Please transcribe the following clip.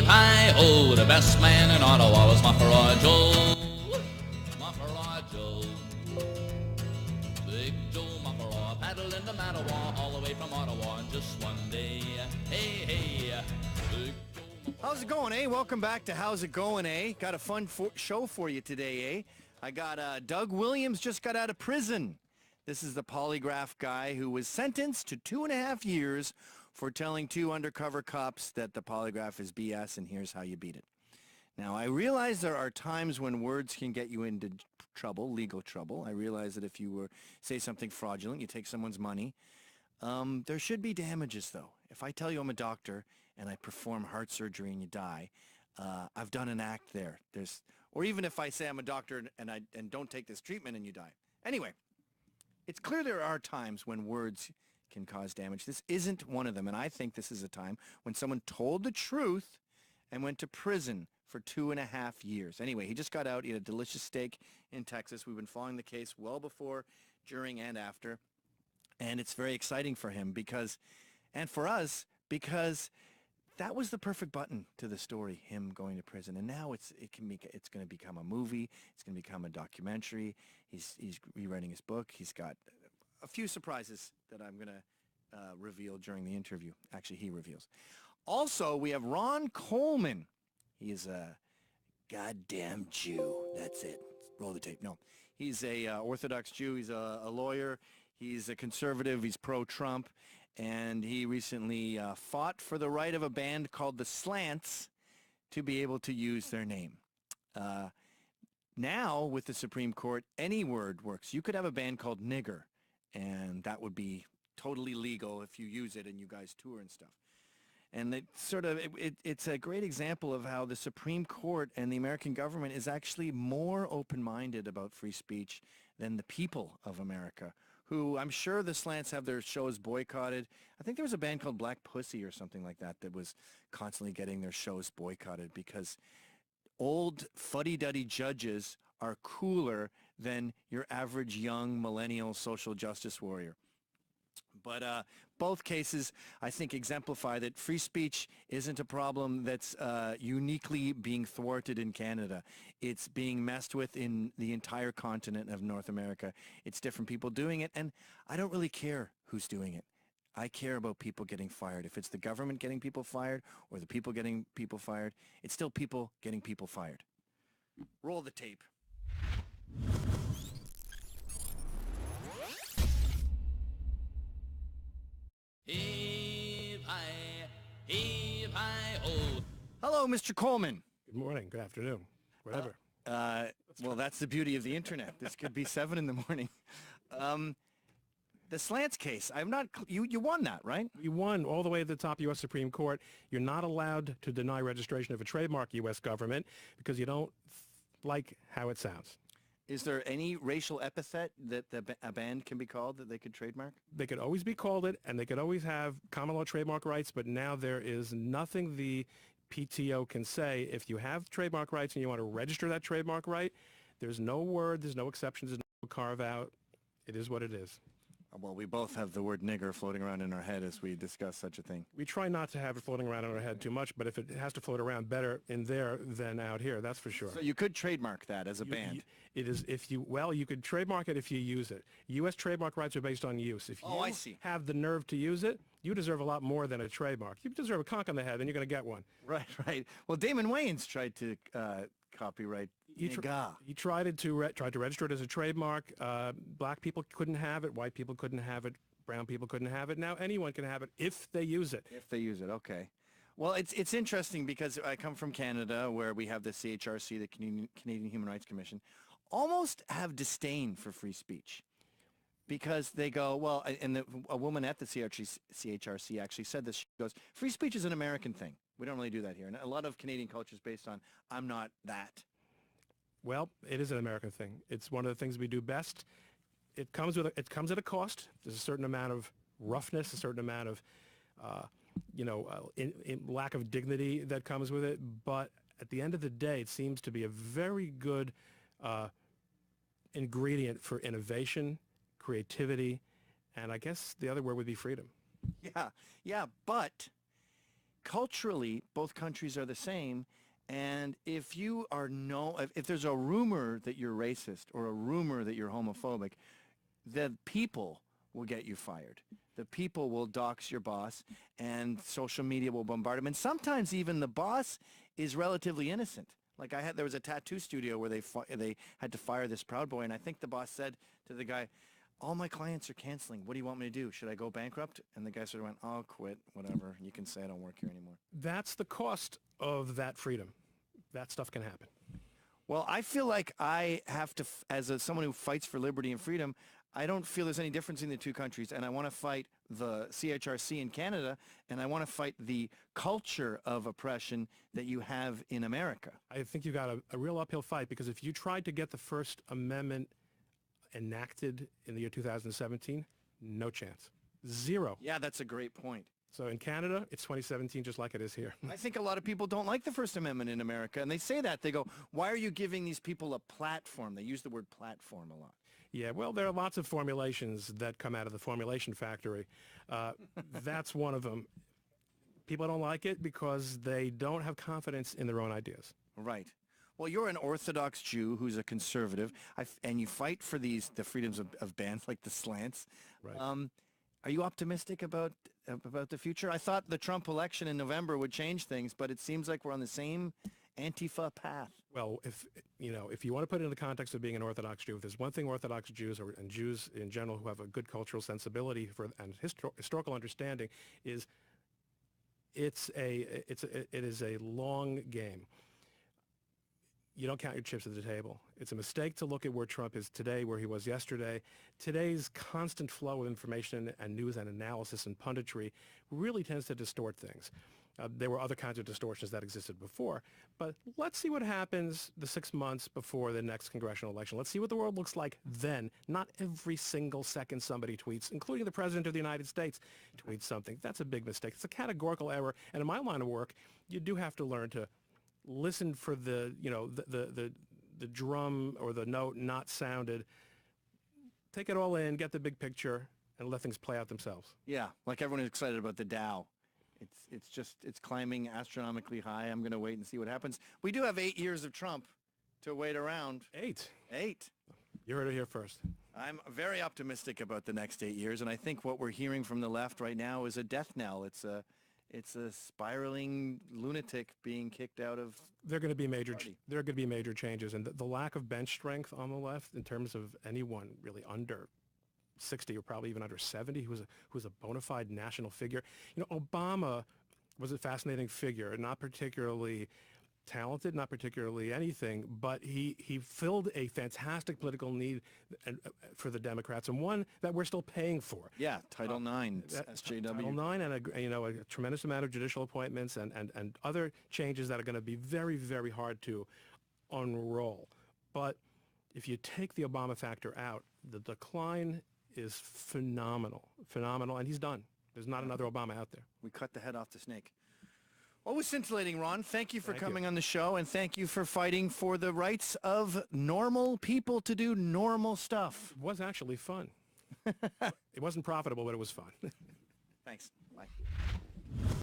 Heave-hi-ho, the best man in Ottawa was Muckleroy Joe. Muckleroy Joe. Big Joe Muckleroy paddled in the Matal all the way from Ottawa in just one day. Hey, hey, Big Joe Muckleroy. How's it going, eh? Welcome back to How's It Going, eh? Got a fun show for you today, eh? I got Doug Williams just got out of prison. This is the polygraph guy who was sentenced to 2.5 years for telling 2 undercover cops that the polygraph is BS and here's how you beat it. Now, I realize there are times when words can get you into trouble, legal trouble. I realize that if you say something fraudulent, you take someone's money. There should be damages, though. If I tell you I'm a doctor and I perform heart surgery and you die, I've done an act there. Or even if I say I'm a doctor and don't take this treatment and you die. Anyway, it's clear there are times when words can cause damage. This isn't one of them, and I think this is a time when someone told the truth and went to prison for 2.5 years. Anyway, he just got out. He had a delicious steak in Texas. We've been following the case well before, during, and after, and it's very exciting for him and for us, because that was the perfect button to the story, him going to prison. And now it's going to become a movie. It's going to become a documentary. He's rewriting his book. He's got a few surprises that I'm going to reveal during the interview. Actually, he reveals. Also, we have Ron Coleman. He is a goddamn Jew. That's it. Roll the tape. No, he's a Orthodox Jew. He's a lawyer. He's a conservative. He's pro-Trump. And he recently fought for the right of a band called the Slants to be able to use their name. Now, with the Supreme Court, any word works. You could have a band called Nigger, and that would be totally legal if you use it and you guys tour and stuff. And it's a great example of how the Supreme Court and the American government is actually more open-minded about free speech than the people of America, who I'm sure the Slants have their shows boycotted. I think there was a band called Black Pussy or something like that that was constantly getting their shows boycotted because old fuddy-duddy judges are cooler than your average young millennial social justice warrior. But both cases, I think, exemplify that free speech isn't a problem that's uniquely being thwarted in Canada. It's being messed with in the entire continent of North America. It's different people doing it, and I don't really care who's doing it. I care about people getting fired. If it's the government getting people fired or the people getting people fired, it's still people getting people fired. Roll the tape. Heave-hi, heave-hi-ho. Hello, Mr. Coleman. Good morning, good afternoon, whatever. Well, that's the beauty of the internet. This could be 7 in the morning. The Slants case, you won that, right? You won all the way to the top U.S. Supreme Court. You're not allowed to deny registration of a trademark, U.S. government, because you don't like how it sounds. Is there any racial epithet that a band can be called that they could trademark? They could always be called it, and they could always have common law trademark rights, but now there is nothing the PTO can say. If you have trademark rights and you want to register that trademark right, there's no word, there's no exceptions, there's no carve-out. It is what it is. Well, we both have the word nigger floating around in our head as we discuss such a thing. We try not to have it floating around in our head too much, but if it has to float around, better in there than out here, that's for sure. So you could trademark that as a band. It is you could trademark it if you use it. U.S. trademark rights are based on use. If you have the nerve to use it, you deserve a lot more than a trademark. You deserve a conch on the head, then you're going to get one. Right. Well, Damon Wayans tried to copyright He tried to register it as a trademark. Black people couldn't have it. White people couldn't have it. Brown people couldn't have it. Now anyone can have it if they use it. If they use it, okay. Well, it's interesting because I come from Canada where we have the CHRC, the Canadian Human Rights Commission, almost have disdain for free speech. Because they go, well, and a woman at the CHRC actually said this. She goes, free speech is an American thing. We don't really do that here. And a lot of Canadian culture is based on, I'm not that. Well, it is an American thing. It's one of the things we do best. It comes at a cost. There's a certain amount of roughness, a certain amount of, lack of dignity that comes with it. But at the end of the day, it seems to be a very good ingredient for innovation, creativity, and I guess the other word would be freedom. Yeah, but culturally, both countries are the same. And if if there's a rumor that you're racist or a rumor that you're homophobic, the people will get you fired. The people will dox your boss, and social media will bombard him. And sometimes even the boss is relatively innocent. Like there was a tattoo studio where they had to fire this Proud Boy, and I think the boss said to the guy, all my clients are canceling. What do you want me to do? Should I go bankrupt? And the guy sort of went, I'll quit, whatever. You can say I don't work here anymore. That's the cost of that freedom. That stuff can happen. Well, I feel like I have to, someone who fights for liberty and freedom, I don't feel there's any difference in the two countries, and I want to fight the CHRC in Canada, and I want to fight the culture of oppression that you have in America. I think you've got a real uphill fight, because if you tried to get the First Amendment enacted in the year 2017, no chance. Zero. Yeah, that's a great point. So in Canada, it's 2017 just like it is here. I think a lot of people don't like the First Amendment in America, and they say that. They go, why are you giving these people a platform? They use the word platform a lot. Yeah, well, there are lots of formulations that come out of the formulation factory. That's one of them. People don't like it because they don't have confidence in their own ideas. Right. Well, you're an Orthodox Jew who's a conservative, and you fight for the freedoms of bands like the Slants. Right. Are you optimistic about the future? I thought the Trump election in November would change things, but it seems like we're on the same Antifa path. Well, if you want to put it in the context of being an Orthodox Jew, if there's one thing Orthodox Jews and Jews in general who have a good cultural sensibility and historical understanding is, it is a long game. You don't count your chips at the table. It's a mistake to look at where Trump is today, where he was yesterday. Today's constant flow of information and news and analysis and punditry really tends to distort things. There were other kinds of distortions that existed before. But let's see what happens the 6 months before the next congressional election. Let's see what the world looks like then. Not every single second somebody tweets, including the President of the United States, tweets something. That's a big mistake. It's a categorical error. And in my line of work, you do have to learn to listen for the drum or the note not sounded. Take it all in, get the big picture, and let things play out themselves. Yeah, like everyone is excited about the Dow. It's climbing astronomically high. I'm going to wait and see what happens. We do have 8 years of Trump to wait around. 8? 8. You heard it here first. I'm very optimistic about the next 8 years, and I think what we're hearing from the left right now is a death knell. It's a spiraling lunatic being kicked out of. There are going to be major changes, and the lack of bench strength on the left in terms of anyone really under 60 or probably even under 70 who was a bona fide national figure. Obama was a fascinating figure, not particularly talented, not particularly anything, but he filled a fantastic political need for the Democrats, and one that we're still paying for. Yeah, Title IX, SJW. Title IX, and a tremendous amount of judicial appointments and other changes that are going to be very, very hard to unroll. But if you take the Obama factor out, the decline is phenomenal, and he's done. There's not another Obama out there. We cut the head off the snake. Always scintillating, Ron. Thank you for coming on the show, and thank you for fighting for the rights of normal people to do normal stuff. It was actually fun. It wasn't profitable, but it was fun. Thanks. Bye.